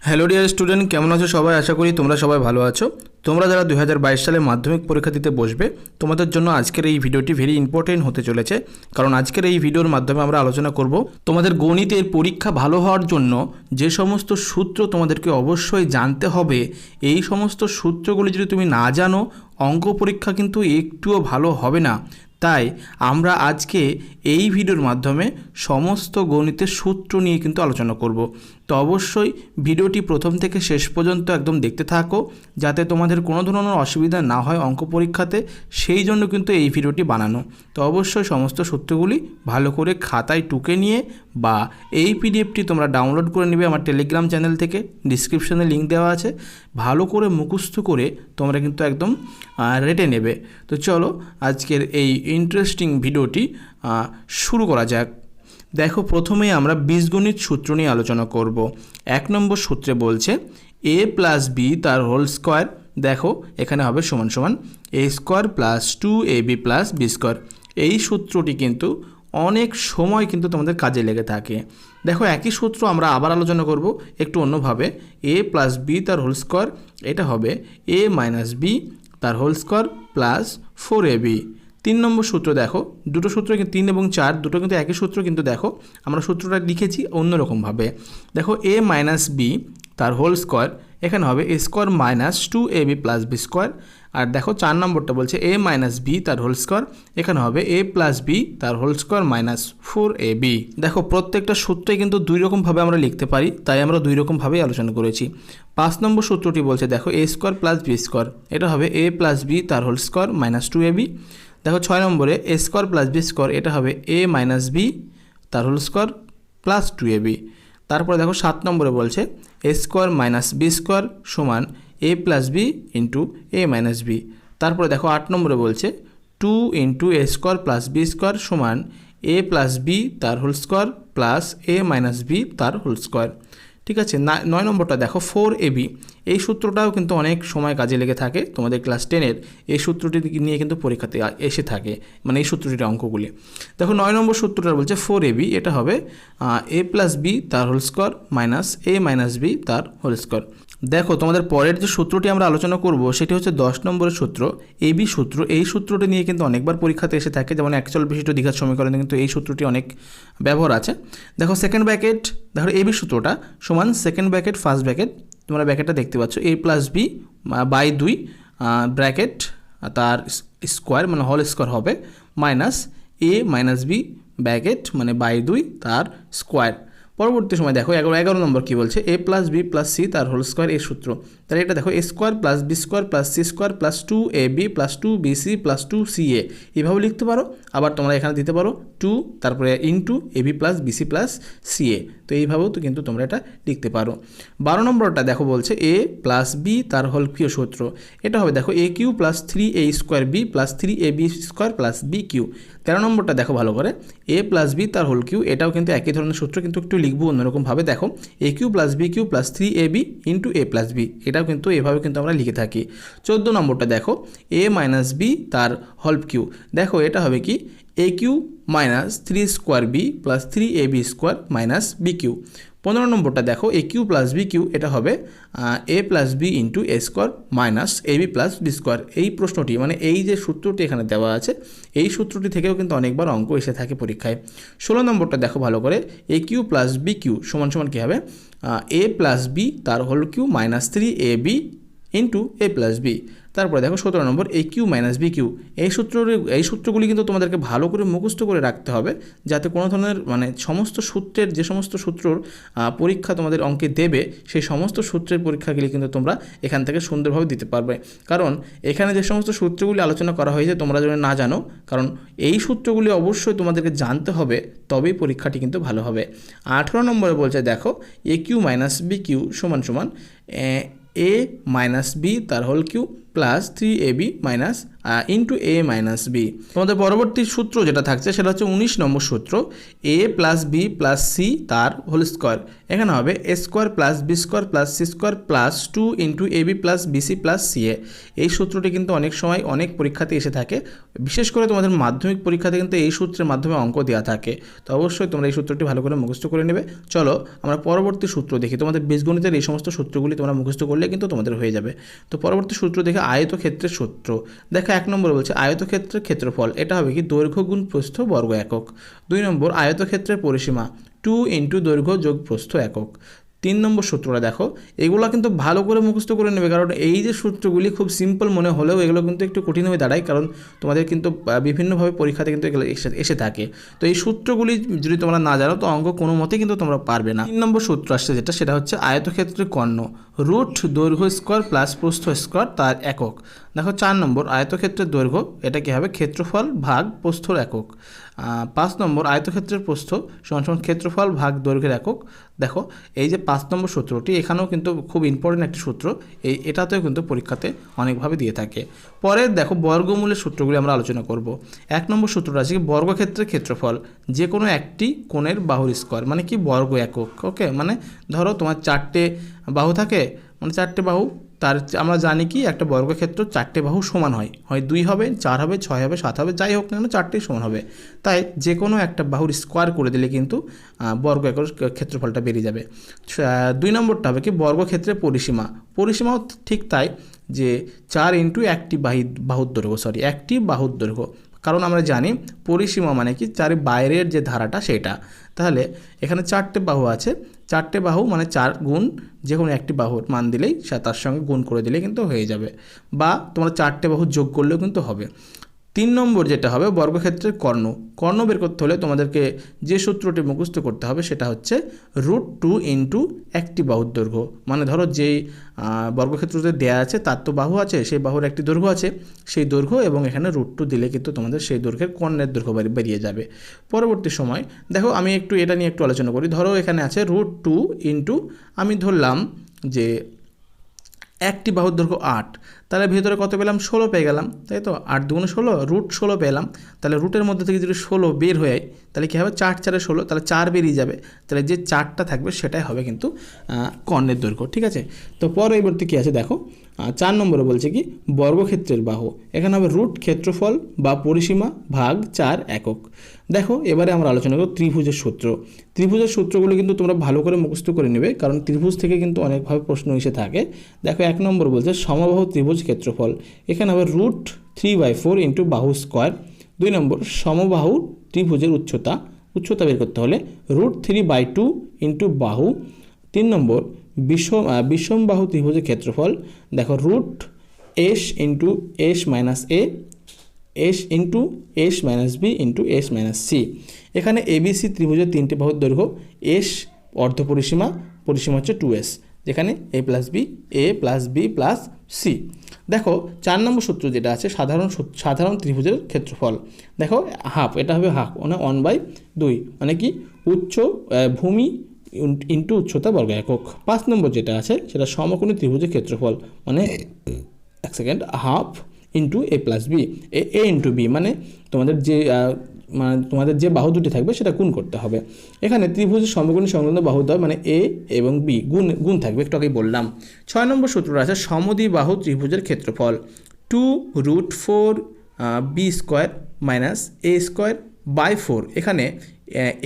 Hello dear student, কেমন আছো সবাই? আশা করি তোমরা সবাই ভালো আছো। তোমরা যারা 2022 সালে মাধ্যমিক পরীক্ষা দিতে বসবে, তোমাদের জন্য আজকের এই ভিডিওটি ভেরি ইম্পর্টেন্ট হতে চলেছে। কারণ আজকের এই ভিডিওর মাধ্যমে আমরা আলোচনা করব তোমাদের গণিতের পরীক্ষা ভালো হওয়ার জন্য যে সমস্ত সূত্র তোমাদেরকে অবশ্যই জানতে হবে। এই সমস্ত সূত্রগুলি যদি তুমি না জানো, অঙ্ক পরীক্ষা কিন্তু একটুও ভালো হবে না। তাই আমরা আজকে এই ভিডিওর মাধ্যমে সমস্ত গণিতের সূত্র নিয়ে কিন্তু আলোচনা করব। তো অবশ্যই ভিডিওটি প্রথম থেকে শেষ পর্যন্ত একদম দেখতে থাকো, যাতে তোমাদের কোনো ধরনের অসুবিধা না হয় অঙ্ক পরীক্ষাতে। সেই জন্য কিন্তু এই ভিডিওটি বানানো। তো অবশ্যই সমস্ত সূত্রগুলি ভালো করে খাতায় টুকে নিয়ে বা এই পিডিএফটি তোমরা ডাউনলোড করে নেবে আমার টেলিগ্রাম চ্যানেল থেকে, ডিসক্রিপশনে লিঙ্ক দেওয়া আছে। ভালো করে মুখস্থ করে তোমরা কিন্তু একদম রেটে নেবে। তো চলো আজকের এই ইন্টারেস্টিং ভিডিওটি শুরু করা যাক। দেখো, প্রথমেই আমরা বীজগণিত সূত্র নিয়ে আলোচনা করব। 1 নম্বর সূত্রে বলছে a প্লাস বি তার হোল স্কোয়ার। দেখো এখানে হবে সমান সমান a square plus 2ab plus B square. এই সূত্রটি কিন্তু অনেক সময় কিন্তু তোমাদের কাজে লেগে থাকে। দেখো একই সূত্র আমরা আবার আলোচনা করব একটু অন্যভাবে। a প্লাস বি তার হোল স্কোয়ার, এটা হবে a মাইনাস বি তার হোল স্কোয়ার প্লাস 4ab। 3 নম্বর সূত্র দেখো, দুটো সূত্র 3 এবং 4 দুটো কিন্তু একই সূত্র, কিন্তু দেখো আমরা সূত্রটা লিখেছি অন্যরকমভাবে। দেখো a মাইনাস বি তার হোল স্কোয়ার, এখানে হবে a square minus 2ab plus B square. আর দেখো 4 নম্বরটা বলছে a মাইনাস বি তার হোল স্কোয়ার, এখানে হবে a প্লাস বি তার হোল স্কোয়ার মাইনাস 4ab। দেখো প্রত্যেকটা সূত্রই কিন্তু দুই রকমভাবে আমরা লিখতে পারি, তাই আমরা দুই রকমভাবেই আলোচনা করেছি। 5 নম্বর সূত্রটি বলছে দেখো a square plus B square, এটা হবে a প্লাস বি তার হোল স্কোয়ার মাইনাস 2ab। দেখো 6 নম্বরে a square plus B square, এটা হবে a মাইনাস বি তার হোল স্কোয়ার প্লাস 2ab। তারপরে দেখো 7 নম্বরে বলছে a square minus B square সমান a plus B into a minus B. তারপরে দেখো 8 নম্বরে বলছে 2 into a square plus B square সমান a প্লাস বি তার whole square plus a minus B তার হোল স্কোয়ার। ঠিক আছে। 9 নম্বরটা দেখো 4ab। এই সূত্রটাও কিন্তু অনেক সময় কাজে লেগে থাকে তোমাদের ক্লাস 10-এর। এই সূত্রটি নিয়ে কিন্তু পরীক্ষাতে এসে থাকে, মানে এই সূত্রটির অঙ্কগুলি। দেখো 9 নম্বর সূত্রটা বলছে 4ab, এটা হবে a প্লাস বি তার whole square minus a minus B তার হোল স্কোয়ার। দেখো তোমাদের পরের যে সূত্রটি আমরা আলোচনা করব সেটি হচ্ছে 10 নম্বরের সূত্র, এবি সূত্র। এই সূত্রটি নিয়ে কিন্তু অনেকবার পরীক্ষাতে এসে থাকে, যেমন একচল বিশিষ্ট দ্বিঘাত সমীকরণে কিন্তু এই সূত্রটি অনেক ব্যবহার আছে। দেখো সেকেন্ড ব্র্যাকেট, দেখো এবি সূত্রটা সমান সেকেন্ড ব্র্যাকেট ফার্স্ট ব্র্যাকেট, তোমরা ব্র্যাকেটটা দেখতে পাচ্ছ, a plus b by 2 bracket তার স্কোয়ার মানে হোল স্কোয়ার হবে minus a minus b bracket মানে বাই 2 তার স্কোয়ার। পরবর্তী সময় দেখো 11 নম্বর কী বলছে, a plus B plus C তার হোল স্কোয়ার এই সূত্র। তাহলে এটা দেখো a square plus B square plus C square plus 2ab plus 2bc plus 2ca, এইভাবে লিখতে পারো। আবার তোমরা এখানে দিতে পারো 2 তারপরে into ab plus bc plus ca। তো এইভাবেও তো কিন্তু তোমরা এটা লিখতে পারো। 12 নম্বরটা দেখো বলছে a প্লাস বি তার হোল কিউ সূত্র, এটা হবে দেখো a cube plus 3a square B plus 3ab square plus B cube. 13 নম্বরটা দেখো ভালো করে, a প্লাস বি তার হোল কিউ, এটাও কিন্তু একই ধরনের সূত্র, কিন্তু একটু লিখবো অন্যরকমভাবে। দেখো a cube plus B cube plus 3ab into a plus B, এটাও কিন্তু এভাবে কিন্তু আমরা লিখে থাকি। 14 নম্বরটা দেখো a মাইনাস বি তার হোল কিউ, দেখো এটা হবে কি a cube minus 3 square B plus 3ab square minus B cube. 15 নম্বরটা দেখো a cube plus B cube, এটা হবে a plus B into a square minus ab plus B square. এই প্রশ্নটি মানে এই যে সূত্রটি এখানে দেওয়া আছে, এই সূত্রটি থেকেও কিন্তু অনেকবার অঙ্ক এসে থাকে পরীক্ষায়। 16 নম্বরটা দেখো ভালো করে, a cube plus B cube সমান সমান কী হবে a প্লাস বি তার whole cube minus 3ab into a plus B. তারপরে দেখো 17 নম্বর a cube minus B cube. এই সূত্রগুলি কিন্তু তোমাদেরকে ভালো করে মুখস্থ করে রাখতে হবে, যাতে কোনো ধরনের মানে সমস্ত সূত্রের যে সমস্ত সূত্রর পরীক্ষা তোমাদের অঙ্কে দেবে, সেই সমস্ত সূত্রের পরীক্ষাগুলি কিন্তু তোমরা এখান থেকে সুন্দরভাবে দিতে পারবে। কারণ এখানে যে সমস্ত সূত্রগুলি আলোচনা করা হয়েছে তোমরা যদি না জানো, কারণ এই সূত্রগুলি অবশ্যই তোমাদেরকে জানতে হবে, তবেই পরীক্ষাটি কিন্তু ভালো হবে। 18 নম্বরে বলছে দেখো a cube minus B cube সমান সমান a মাইনাস বি তার whole cube plus 3ab minus into A minus B. তোমাদের পরবর্তী সূত্র যেটা থাকছে সেটা হচ্ছে 19 নম্বর সূত্র, A plus B plus C তার হোল স্কোয়ার। এখানে হবে A square plus B square plus C square plus 2 into A B plus BC plus C A. এই সূত্রটি কিন্তু অনেক সময় অনেক পরীক্ষাতে এসে থাকে, বিশেষ করে তোমাদের মাধ্যমিক পরীক্ষাতে কিন্তু এই সূত্রের মাধ্যমে অঙ্ক দেওয়া থাকে। তো অবশ্যই তোমরা এই সূত্রটি ভালো করে মুখস্থ করে নেবে। চলো আমরা পরবর্তী সূত্র দেখি। তোমাদের বীজগণিতের এই সমস্ত সূত্রগুলি তোমরা মুখস্থ করলে কিন্তু তোমাদের হয়ে যাবে। তো পরবর্তী সূত্র দেখে আয়তক্ষেত্রের সূত্র দেখো। 1 নম্বর বলছে আয়তক্ষেত্রের ক্ষেত্রফল, এটা হবে কি দৈর্ঘ্য গুণ প্রস্থ বর্গ একক। 2 নম্বর আয়তক্ষেত্রের পরিসীমা 2 ইন্টু দৈর্ঘ্য যোগ প্রস্থ একক। 3 নম্বর সূত্রটা দেখো, এগুলো কিন্তু ভালো করে মুখস্থ করে নেবে, কারণ এই যে সূত্রগুলি খুব সিম্পল মনে হলেও এগুলো কিন্তু একটু কঠিন হয়ে দাঁড়ায়, কারণ তোমাদের কিন্তু বিভিন্নভাবে পরীক্ষাতে কিন্তু এগুলো এসে থাকে। তো এই সূত্রগুলি যদি তোমরা না জানো তো অঙ্ক কোনো মতেই কিন্তু তোমরা পারবে না। 3 নম্বর সূত্র আসছে যেটা, সেটা হচ্ছে আয়তক্ষেত্রের কর্ণ রুট দৈর্ঘ্য স্কোয়ার প্লাস প্রস্থ স্কোয়ার তার একক। দেখো 4 নম্বর আয়তক্ষেত্রের দৈর্ঘ্য, এটা কি হবে ক্ষেত্রফল ভাগ প্রস্থর একক। 5 নম্বর আয়তক্ষেত্রের প্রস্থ সমান ক্ষেত্রফল ভাগ দৈর্ঘ্যের একক। দেখো এই যে 5 নম্বর সূত্রটি এখানেও কিন্তু খুব ইম্পর্টেন্ট একটি সূত্র, এটাতেও কিন্তু পরীক্ষাতে অনেকভাবে দিয়ে থাকে। পরে দেখো বর্গমূলের সূত্রগুলি আমরা আলোচনা করব। 1 নম্বর সূত্রটা আছে কি বর্গক্ষেত্রের ক্ষেত্রফল যে কোনো একটি কোণের বাহুর স্কোয়ার, মানে কি বর্গ একক। ওকে, মানে ধরো তোমার 4টে বাহু থাকে, মানে 4টে বাহু, তার আমরা জানি কি একটা বর্গক্ষেত্র 4টে বাহু সমান হয়, 2 হবে, 4 হবে, 6 হবে, 7 হবে, যাই হোক না কেন 4টেই সমান হবে। তাই যে কোনো একটা বাহুর স্কোয়ার করে দিলে কিন্তু বর্গ একক ক্ষেত্রফলটা বেরিয়ে যাবে। 2 নম্বরটা হবে কি বর্গক্ষেত্রের পরিসীমা। পরিসীমাও ঠিক তাই, যে 4 ইন্টু একটি বাহুর দৈর্ঘ্য, একটি বাহুর দৈর্ঘ্য, কারণ আমরা জানি পরিসীমা মানে কি চার বাইরের যে ধারাটা সেটা। তাহলে এখানে 4টে বাহু আছে, 4টে বাহু মানে 4 গুণ যে কোনো একটি বাহুর মান দিলেই তার সঙ্গে গুণ করে দিলে কিন্তু হয়ে যাবে, বা তোমরা 4টে বাহু যোগ করলেও কিন্তু হবে। 3 নম্বর যেটা হবে বর্গক্ষেত্রের কর্ণ বের করতে হলে তোমাদেরকে যে সূত্রটি মুখস্থ করতে হবে সেটা হচ্ছে √2 ইন্টু একটি বাহুর দৈর্ঘ্য। মানে ধরো যেই বর্গক্ষেত্রতে দেয়া আছে তার তো বাহু আছে, সেই বাহুর একটি দৈর্ঘ্য আছে, সেই দৈর্ঘ্য এবং এখানে √2 দিলে কিন্তু তোমাদের সেই দৈর্ঘ্যের কর্ণের দৈর্ঘ্য বেরিয়ে যাবে। পরবর্তী সময় দেখো আমি এটা নিয়ে একটু আলোচনা করি। ধরো এখানে আছে √2 ইন্টু, আমি ধরলাম যে একটি বাহুর দৈর্ঘ্য 8, তাহলে ভিতরে কত পেলাম 16 পেয়ে গেলাম, তাই তো। 8 দুগুণে 16, √16 পেলাম। তাহলে রুটের মধ্যে থেকে যদি 16 বের হয়ে তাহলে কী হবে 4 4 16, তাহলে 4 বেরিয়ে যাবে। তাহলে যে 4টা থাকবে সেটাই হবে কিন্তু কর্ণের দৈর্ঘ্য, ঠিক আছে। তো পরবর্তী কী আছে দেখো, 4 নম্বরে বলছে কি বর্গক্ষেত্রের বাহু, এখানে হবে রুট ক্ষেত্রফল বা পরিসীমা ভাগ 4 একক। দেখো এবারে আমরা আলোচনা করব ত্রিভুজের সূত্র। ত্রিভুজের সূত্রগুলো কিন্তু তোমরা ভালো করে মুখস্থ করে নেবে, কারণ ত্রিভুজ থেকে কিন্তু অনেকভাবে প্রশ্ন এসে থাকে। দেখো 1 নম্বর বলছে সমবাহু ত্রিভুজ ক্ষেত্রফল, এখানে হবে √3/4 ইন্টু বাহু স্কোয়ার। 2 নম্বর সমবাহু ত্রিভুজের উচ্চতা বের করতে হলে √3/2 ইন্টু বাহু। 3 নম্বর বিষমবাহু ত্রিভুজের ক্ষেত্রফল, দেখো √s into s minus a, s into s minus b into s minus c। এখানে ABC ত্রিভুজের 3টে বাহুর দৈর্ঘ্য, s অর্ধপরিসীমা, পরিসীমা হচ্ছে 2s, যেখানে a plus b plus c। দেখো 4 নম্বর সূত্র যেটা আছে সাধারণ ত্রিভুজের ক্ষেত্রফল, দেখো হাফ, এটা হবে হাফ মানে 1/2, মানে কি ভূমি ইন্টু উচ্চতা বর্গ একক। 5 নম্বর যেটা আছে সেটা সমকোণী ত্রিভুজের ক্ষেত্রফল, মানে half into a plus B, a into B, মানে তোমাদের যে বাহু দুটি থাকবে সেটা গুণ করতে হবে। এখানে ত্রিভুজের সমকোণী সংলগ্ন বাহুদ্বয় মানে a এবং b গুণ থাকবে, একটু আগেই বললাম। 6 নম্বর সূত্রটা আছে সমদ্বিবাহু ত্রিভুজের ক্ষেত্রফল 2√4b square minus a square by 4, এখানে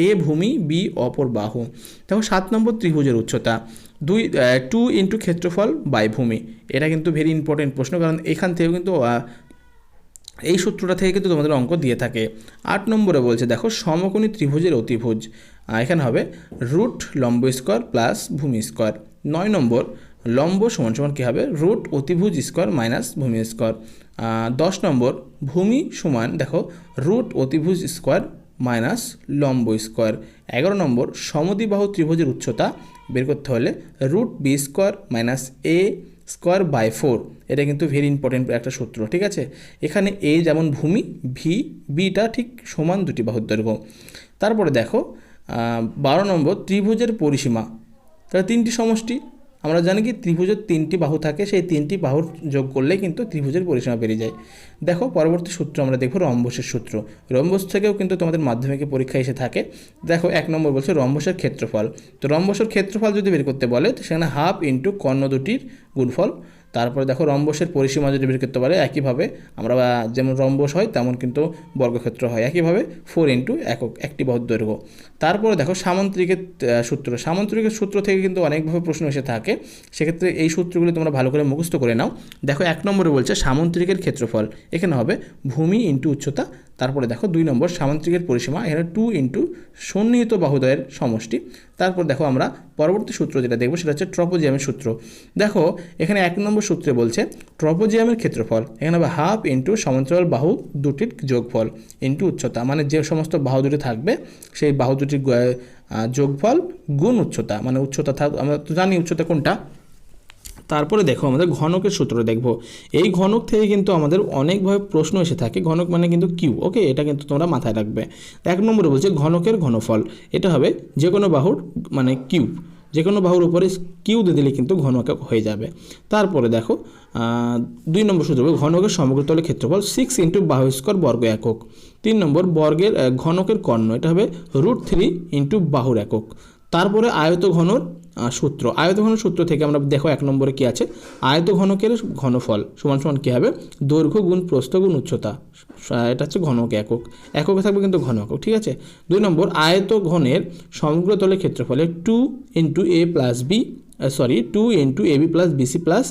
a ভূমি, b অপর বাহু। দেখো 7 নম্বর ত্রিভুজের উচ্চতা 2 ইন্টু ক্ষেত্রফল বাই ভূমি, এটা কিন্তু ভেরি ইম্পর্টেন্ট প্রশ্ন, কারণ এখান থেকেও কিন্তু এই সূত্রটা থেকে কিন্তু তোমাদের অঙ্ক দিয়ে থাকে। 8 নম্বরে বলছে দেখো সমকোণী ত্রিভুজের অতিভুজ, এখানে হবে রুট লম্ব স্কোয়ার প্লাস ভূমি স্কোয়ার। 9 নম্বর লম্ব সমান কী হবে রুট অতিভুজ স্কোয়ার মাইনাস ভূমি স্কোয়ার। 10 নম্বর ভূমি সমান দেখো রুট অতিভুজ স্কোয়ার মাইনাস লম্ব স্কোয়ার। 11 নম্বর সমদ্বিবাহু ত্রিভুজের উচ্চতা বের করতে হলে √b square minus a square by 4, এটা কিন্তু ভেরি ইম্পর্টেন্ট একটা সূত্র, ঠিক আছে। এখানে a যেমন ভূমি, বিটা ঠিক সমান দুটি বাহুর দৈর্ঘ্য। তারপরে দেখো 12 নম্বর ত্রিভুজের পরিসীমা, তাহলে 3টি সমষ্টি, আমরা জানি কি ত্রিভুজের 3টি বাহু থাকে, সেই 3টি বাহুর যোগ করলে কিন্তু ত্রিভুজের পরিসীমা বেরিয়ে যায়। দেখো পরবর্তী সূত্র আমরা দেখব রম্বসের সূত্র। রম্বস থেকেও কিন্তু তোমাদের মাধ্যমিকে পরীক্ষা এসে থাকে। দেখো 1 নম্বর বলছে রম্বসের ক্ষেত্রফল। তো রম্বসের ক্ষেত্রফল যদি বের করতে বলে তো সেখানে হাফ ইন্টু কর্ণ দুটির গুণফল। তারপরে দেখো রম্বসের পরিসীমা যদি বের করতে পারে একইভাবে আমরা যেমন রম্বস হয় তেমন কিন্তু বর্গক্ষেত্র হয়, একইভাবে 4 ইন্টু একক একটি বাহুর দৈর্ঘ্য। তারপরে দেখো সামন্ত্রিকের সূত্র। সামন্ত্রিকের সূত্র থেকে কিন্তু অনেকভাবে প্রশ্ন এসে থাকে, সেক্ষেত্রে এই সূত্রগুলি তোমরা ভালো করে মুখস্থ করে নাও। দেখো 1 নম্বরে বলছে সামন্ত্রিকের ক্ষেত্রফল, এখানে হবে ভূমি ইন্টু উচ্চতা। তারপরে দেখো 2 নম্বর সামন্ত্রিকের পরিসীমা, এখানে 2 ইন্টু সন্নিহিত বাহুদ্বয়ের সমষ্টি। তারপর দেখো আমরা পরবর্তী সূত্র যেটা দেখবো সেটা হচ্ছে ট্রপোজিয়ামের সূত্র। দেখো এখানে 1 নম্বর সূত্রে বলছে ট্রপোজিয়ামের ক্ষেত্রফল, এখানে হবে হাফ ইন্টু সমান্তরাল বাহু দুটির যোগফল ইন্টু উচ্চতা, মানে যে সমস্ত বাহু দুটি থাকবে সেই বাহু দুটির যোগফল গুণ উচ্চতা, মানে উচ্চতা আমরা তো জানি উচ্চতা কোনটা। তারপরে দেখো আমাদের ঘনকের সূত্র দেখব। এই ঘনক থেকে কিন্তু আমাদের অনেকভাবে প্রশ্ন এসে থাকে। ঘনক মানে কিন্তু কিউ, ওকে, এটা কিন্তু তোমরা মাথায় রাখবে। 1 নম্বরে বলছে ঘনকের ঘনফল, এটা হবে যে কোনো বাহুর মানে কিউ, যে কোনো বাহুর উপরে কিউ দিয়ে দিলে কিন্তু ঘনক হয়ে যাবে। তারপরে দেখো 2 নম্বর সূত্র ঘনকের সমগ্রতলের ক্ষেত্রফল 6 ইন্টু বাহু স্কোয়ার বর্গ একক। 3 নম্বর বর্গের ঘনকের কর্ণ, এটা হবে √3 ইন্টু বাহুর একক। তারপরে আয়তঘনর সূত্র। আয়তঘনের সূত্র থেকে আমরা দেখো 1 নম্বরে কি আছে, আয়তঘনকের ঘনফল সমান সমান কী হবে, দৈর্ঘ্য গুণ প্রস্থ গুণ উচ্চতা, এটা হচ্ছে ঘনক একক, এককে থাকবে কিন্তু ঘন একক, ঠিক আছে। 2 নম্বর আয়তঘনের সমগ্র তলের ক্ষেত্রফলে 2 into A plus B 2 into AB plus BC plus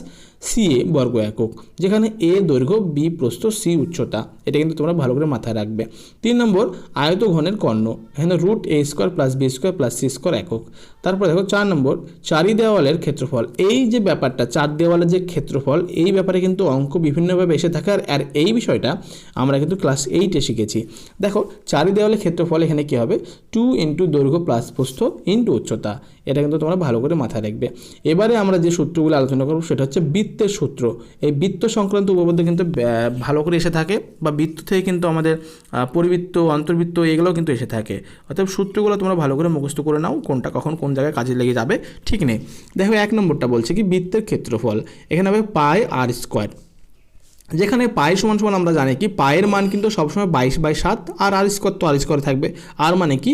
CA বর্গ একক, যেখানে এ দৈর্ঘ্য, বি প্রস্থ, সি উচ্চতা, এটা কিন্তু তোমরা ভালো করে মাথায় রাখবে। 3 নম্বর আয়তঘনের কর্ণ, এখানে √a² plus b² plus c² একক। তারপর দেখো 4 নম্বর চারি দেওয়ালের ক্ষেত্রফল। এই যে ব্যাপারটা, 4 দেওয়ালের যে ক্ষেত্রফল, এই ব্যাপারে কিন্তু অঙ্ক বিভিন্নভাবে এসে থাকে, আর এই বিষয়টা আমরা কিন্তু ক্লাস 8-এ শিখেছি। দেখো চারি দেওয়ালের ক্ষেত্রফল এখানে কী হবে, 2 ইন্টু দৈর্ঘ্য প্লাস প্রস্থ ইন্টু উচ্চতা, এটা কিন্তু তোমরা ভালো করে মাথায় রাখবে। এবারে আমরা যে সূত্রগুলো আলোচনা করব সেটা হচ্ছে বৃত্তের সূত্র। এই বৃত্ত সংক্রান্ত উপপাদ্য কিন্তু ভালো করে এসে থাকে, বা বৃত্ত থেকে কিন্তু আমাদের পরিবৃত্ত, অন্তর্বৃত্ত এগুলোও কিন্তু এসে থাকে। অর্থাৎ সূত্রগুলো তোমরা ভালো করে মুখস্থ করে নাও, কোনটা কখন কোন জায়গায় কাজে লেগে যাবে ঠিক নেই। দেখো 1 নম্বরটা বলছে কি বৃত্তের ক্ষেত্রফল, এখানে হবে πr²। যেখানে পাই সমান সমান আমরা জানি কি পায়ের মান কিন্তু সবসময় 22/7, আর r² তো r² থাকবে। আর মানে কি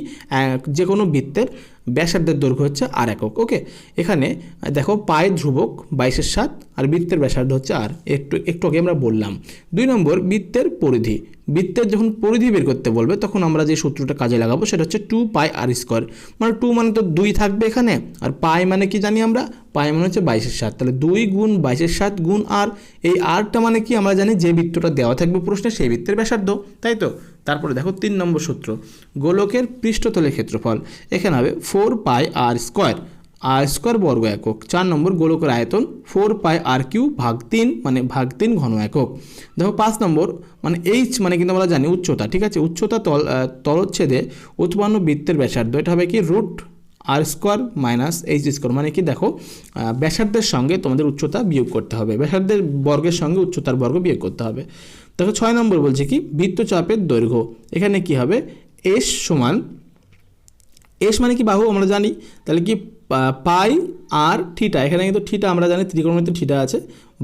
যে কোনো বৃত্তের ব্যাসার্ধের দৈর্ঘ্য হচ্ছে আর একক, ওকে। এখানে দেখো পায়ের ধ্রুবক 22/7 আর বৃত্তের ব্যাসার্ধ হচ্ছে আর, একটু আগে আমরা বললাম। 2 নম্বর বৃত্তের পরিধি। বৃত্তের যখন পরিধি বের করতে বলবে তখন আমরা যে সূত্রটা কাজে লাগাবো সেটা হচ্ছে 2πr², মানে 2 মানে তো 2 থাকবে এখানে, আর পাই মানে কি জানি আমরা, পাই মানে হচ্ছে 22/7, তাহলে 2 গুণ 22/7 গুণ আর, এই আরটা মানে কি আমরা জানি যে বৃত্তটা দেওয়া থাকবে প্রশ্নে সেই বৃত্তের ব্যাসার্ধ, তাই তো। তারপরে দেখো 3 নম্বর সূত্র গোলকের পৃষ্ঠতলের ক্ষেত্রফল, এখানে হবে 4πr², r² বর্গ একক। 4 নম্বর গোলকের আয়তন 4πr³ ভাগ 3, মানে ভাগ 3 ঘন একক। দেখো 5 নম্বর মানে এইচ মানে কিন্তু আমরা জানি উচ্চতা, ঠিক আছে। উচ্চতা তলচ্ছেদে উৎপন্ন বৃত্তের ব্যাসার্ধ, এটা হবে কি √r² মাইনাস h², মানে কি দেখো ব্যাসার্ধের সঙ্গে তোমাদের উচ্চতা বিয়োগ করতে হবে, ব্যাসার্ধের বর্গের সঙ্গে উচ্চতার বর্গ বিয়োগ করতে হবে। দেখো 6 নম্বর বলছে কি বৃত্তচাপের দৈর্ঘ্য, এখানে কি হবে s সমান, এস মানে কি বাহু আমরা জানি, তাহলে কি পাই আর থিটা, এখানে কিন্তু থিটা আমরা জানি ত্রিকোণমিতিতে থিটা আছে,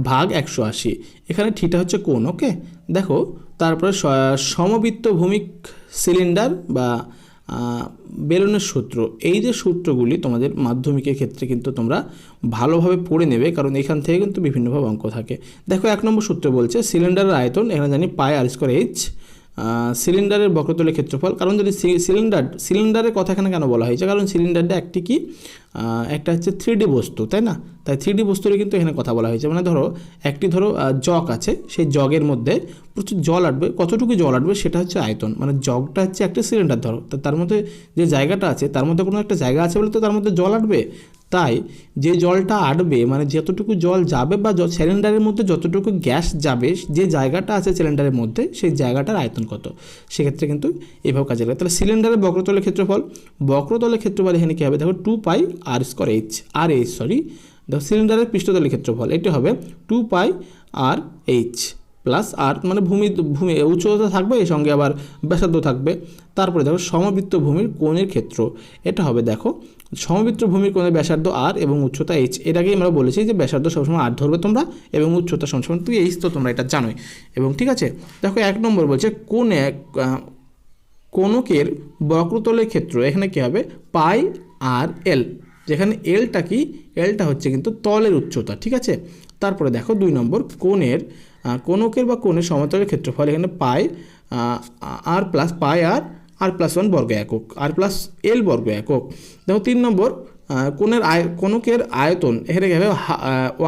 ভাগ 180, এখানে থিটা হচ্ছে কোণ, ওকে। দেখো তারপরে সমবৃত্ত ভূমিক সিলিন্ডার বা বেলুনের সূত্র। এই যে সূত্রগুলি তোমাদের মাধ্যমিকের ক্ষেত্রে কিন্তু তোমরা ভালোভাবে পড়ে নেবে, কারণ এখান থেকে কিন্তু বিভিন্নভাবে অঙ্ক থাকে। দেখো 1 নম্বর সূত্র বলছে সিলিন্ডারের আয়তন, এখানে জানি πr²h, সিলিন্ডারের বক্রতলের ক্ষেত্রফল। কারণ যদি সিলিন্ডারের কথা এখানে কেন বলা হয়েছে, কারণ সিলিন্ডারটা একটা হচ্ছে 3D বস্তু, তাই না, তাই 3D বস্তুরই কিন্তু এখানে কথা বলা হয়েছে। মানে ধরো জগ আছে, সেই জগের মধ্যে প্রচুর জল আটবে, কতটুকু জল আটবে সেটা হচ্ছে আয়তন, মানে জগটা হচ্ছে একটা সিলিন্ডার ধরো, তার মধ্যে যে জায়গাটা আছে তার মধ্যে কোনো একটা জায়গা আছে বলে তো তার মধ্যে জল আটবে, তাই যে জলটা আটবে মানে যতটুকু জল যাবে বা সিলিন্ডারের মধ্যে যতটুকু গ্যাস যাবে, যে জায়গাটা আছে সিলিন্ডারের মধ্যে সেই জায়গাটার আয়তন কত, সেক্ষেত্রে কিন্তু এভাবে কাজে লাগে। তাহলে সিলিন্ডারের বক্রতলের ক্ষেত্রফল, এখানে কী হবে দেখো 2πr²h, দেখো সিলিন্ডারের পৃষ্ঠতলের ক্ষেত্রফল, এটি হবে 2πr/h, প্লাস আর মানে ভূমি উচ্চতা থাকবে, এর সঙ্গে আবার ব্যাসার্ধ থাকবে। তারপরে দেখো সমবৃত্ত ভূমির কোণের ক্ষেত্র, এটা হবে দেখো সমবৃত্ত ভূমির কোণের ব্যাসার্ধ আর এবং উচ্চতা এইচ। এর আগেই আমরা বলেছি যে ব্যাসার্ধ সবসময় আর ধরবে তোমরা এবং উচ্চতা সবসময় তুই এইচ, তো তোমরা এটা জানোই। এবং ঠিক আছে, দেখো 1 নম্বর বলছে কোণকের বক্রতলের ক্ষেত্র, এখানে কী হবে পাই আর এল, যেখানে এলটা কি, এলটা হচ্ছে কিন্তু তলের উচ্চতা, ঠিক আছে। তারপরে দেখো 2 নম্বর কোণকের বা কোণের সমতলের ক্ষেত্রফল, এখানে পাই আর প্লাস পাই আর প্লাস 1 বর্গ একক, আর প্লাস এল বর্গ একক। দেখো 3 নম্বর কোণকের আয়তন, এখানে কী হবে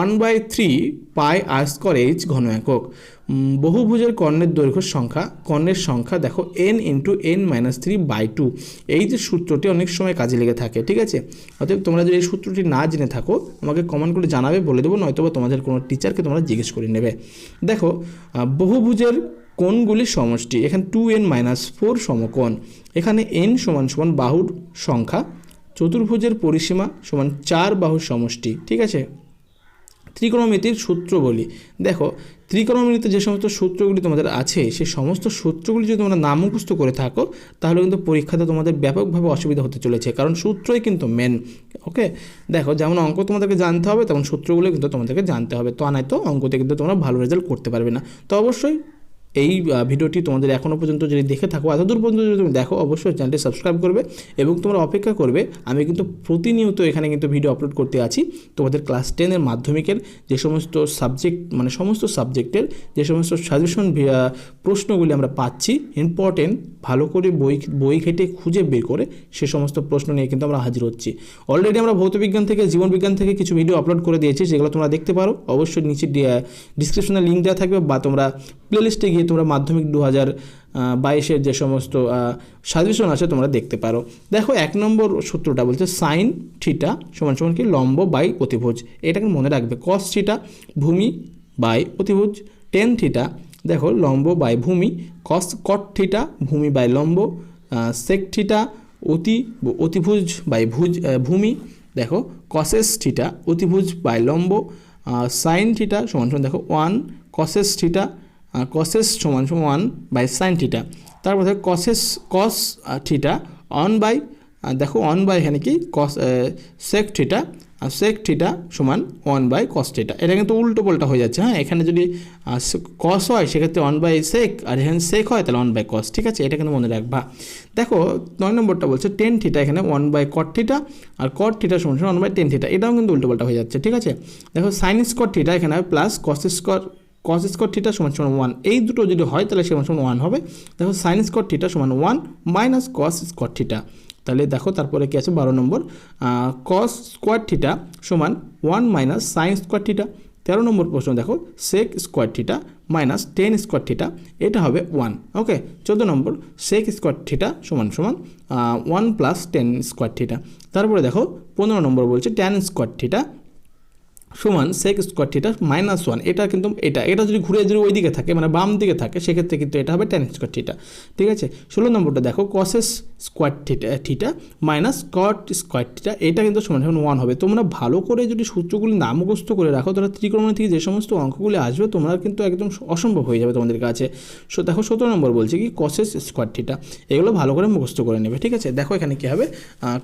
1/3 পাই আর স্কয়ার এইচ ঘন একক। বহুভুজের কর্ণের দৈর্ঘ্য কর্ণের সংখ্যা দেখো n × n-3/2। এই যে সূত্রটি অনেক সময় কাজে লেগে থাকে, ঠিক আছে। অতএব তোমরা যদি এই সূত্রটি না জেনে থাকো আমাকে কমেন্ট করে জানাবে, বলে দেবো, নয়তো তোমাদের কোনো টিচারকে তোমরা জিজ্ঞেস করে নেবে। দেখো বহুভুজের কোণগুলির সমষ্টি, এখানে 2n-4 সমকোণ, এখানে n সমান বাহুর সংখ্যা, চতুর্ভুজের পরিসীমা সমান 4 বাহুর সমষ্টি, ঠিক আছে। ত্রিকোণমিতির সূত্র বলি, দেখো ত্রিকোণমিতিতে যে সমস্ত সূত্রগুলি তোমাদের আছে সেই সমস্ত সূত্রগুলি যদি তোমরা না মুখস্থ করে থাকো তাহলে কিন্তু পরীক্ষাতে তোমাদের ব্যাপকভাবে অসুবিধা হতে চলেছে, কারণ সূত্রই কিন্তু মেন। ওকে, দেখো যেমন অঙ্ক তোমাদেরকে জানতে হবে তেমন সূত্রগুলো কিন্তু তোমাদেরকে জানতে হবে, তো নয়তো অঙ্কতে কিন্তু তোমরা ভালো রেজাল্ট করতে পারবে না। তো অবশ্যই এই ভিডিওটি তোমাদের এখনও পর্যন্ত যদি দেখে থাকো, এতদূর পর্যন্ত যদি তুমি দেখো, অবশ্যই চ্যানেলটি সাবস্ক্রাইব করবে এবং তোমরা অপেক্ষা করবে। আমি কিন্তু প্রতিনিয়ত এখানে কিন্তু ভিডিও আপলোড করতে আছি তোমাদের ক্লাস 10 মাধ্যমিকের যে সমস্ত সাবজেক্ট, মানে সমস্ত সাবজেক্টের যে সমস্ত সাজেশন প্রশ্নগুলি আমরা পাচ্ছি ইম্পর্টেন্ট, ভালো করে বই ঘেটে খুঁজে বের করে সে সমস্ত প্রশ্ন নিয়ে কিন্তু আমরা হাজির হচ্ছি। অলরেডি আমরা ভৌতবিজ্ঞান থেকে জীবনবিজ্ঞান থেকে কিছু ভিডিও আপলোড করে দিয়েছি, যেগুলো তোমরা দেখতে পারো। অবশ্যই নিচে ডিসক্রিপশনে লিঙ্ক দেওয়া থাকবে, বা তোমরা প্লেলিস্টে গিয়ে তোমরা মাধ্যমিক 2022-এর যে সমস্ত সাজেশন আছে তোমরা দেখতে পারো। দেখো 1 নম্বর সূত্রটা বলছে সাইন থিটা সমান কি লম্ব বাই অতিভুজ, এটাকে মনে রাখবে। কস থিটা ভূমি বাই অতিভুজ, টেন থিটা দেখো লম্ব বাই ভূমি, কট থিটা ভূমি বাই লম্ব, সেক থিটা অতিভুজ বাই ভূমি, দেখো কসেস থিটা অতিভুজ বাই লম্ব, সাইন থিটা সমান দেখো 1 কসেস থিটা, কসেস সমান 1 বাই সাইন থিটা। তারপর দেখো কস থিটা 1 বাই, দেখো 1 বাই এখানে কি সেক থিটা, সেক থিটা সমান 1 বাই কস থিটা। এটা কিন্তু উল্টো পাল্টা হয়ে যাচ্ছে, হ্যাঁ। এখানে যদি কস হয় সেক্ষেত্রে 1 বাই সেক, আর এখানে সেক হয় তাহলে 1 বাই কস, ঠিক আছে। এটা কিন্তু মনে রাখবা। দেখো 9 নম্বরটা বলছে টেন থিটা, এখানে 1 বাই কট থিটা, আর কট থিটা সমান 1 বাই টেন থিটা, এটাও কিন্তু উল্টো পাল্টা হয়ে যাচ্ছে, ঠিক আছে। দেখো সাইন স্কোয়ার থিটা এখানে প্লাস কস স্কোয়ার থিটা সমান 1, এই দুটো যদি হয় তাহলে সমান 1 হবে। দেখো সাইন স্কোয়ার থিটা সমান 1 মাইনাস কস স্কোয়ার থিটা, তাহলে দেখো তারপরে কি আছে 12 নম্বর কস স্কোয়ার থিটা সমান 1 minus sine square theta. 13 number প্রশ্ন দেখো sec square theta minus tan square theta, এটা হবে 1। ওকে, 14 নম্বর সেক স্কোয়ার থিটা সমান 1 প্লাস টেন স্কোয়ার থিটা। তারপরে দেখো 15 নম্বর বলছে ট্যান স্কোয়ার থিটা সমান সেক স্কোয়ার থিটা মাইনাস 1, এটা কিন্তু এটা যদি ঘুরে যদি ওই দিকে থাকে, মানে বাম দিকে থাকে, সেক্ষেত্রে কিন্তু এটা হবে ট্যান স্কোয়ার থিটা, ঠিক আছে। 16 নম্বরটা দেখো cosec square theta minus cot square theta, এটা কিন্তু সমান 1 হবে। তোমরা ভালো করে যদি সূত্রগুলি না মুখস্থ করে রাখো তাহলে ত্রিকোণমিতি থেকে যে সমস্ত অঙ্কগুলি আসবে তোমরা কিন্তু একদম অসম্ভব হয়ে যাবে তোমাদের কাছে। দেখো 17 নম্বর বলছে কি কসেস স্কোয়ার থিটা, এগুলো ভালো করে মুখস্থ করে নেবে, ঠিক আছে। দেখো এখানে কী হবে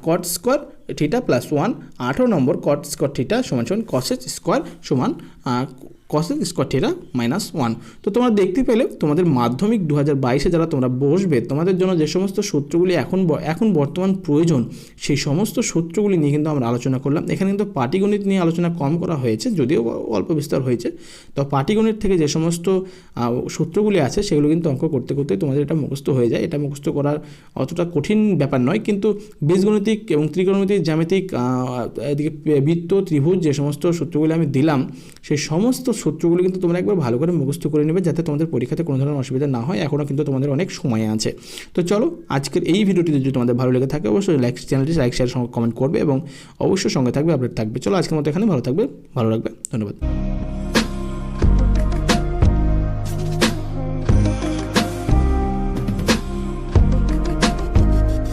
কট স্কোয়ার থিটা প্লাস 1। 18 নম্বর কট স্কোয়ার থিটা সমান কসেস স্কোয়ার সমান কসেক স্কোয়ার থিটা মাইনাস 1। তো তোমরা দেখতে পেলে তোমাদের মাধ্যমিক 2022-এ যারা তোমরা বসবে তোমাদের জন্য যে সমস্ত সূত্রগুলি এখন বর্তমান প্রয়োজন সেই সমস্ত সূত্রগুলি নিয়ে কিন্তু আমরা আলোচনা করলাম। এখানে কিন্তু পাটিগণিত নিয়ে আলোচনা কম করা হয়েছে, যদিও অল্প বিস্তার হয়েছে। তো পাটিগণিত থেকে যে সমস্ত সূত্রগুলি আছে সেগুলো কিন্তু অঙ্ক করতে করতে তোমাদের এটা মুখস্থ হয়ে যায়। এটা মুখস্থ করার অতটা কঠিন ব্যাপার নয়, কিন্তু বীজগণিতিক এবং ত্রিকোণমিতিক জ্যামিতিক এদিকে বৃত্ত ত্রিভুজ যে সমস্ত সূত্রগুলি আমি দিলাম সেই সমস্ত সূত্রগুলি কিন্তু তোমরা একবার ভালো করে মুখস্থ করে নেবে, যাতে তোমাদের পরীক্ষাতে কোনো ধরনের অসুবিধা না হয়। এখনও কিন্তু তোমাদের অনেক সময় আছে। তো চলো আজকের এই ভিডিওটি যদি তোমাদের ভালো লেগে থাকে অবশ্যই চ্যানেলটি লাইক শেয়ার কমেন্ট করবে এবং অবশ্যই সঙ্গে থাকবে, আপডেট থাকবে। চলো আজকের মতো এখানে ভালো থাকবে, ভালো রাখবে, ধন্যবাদ।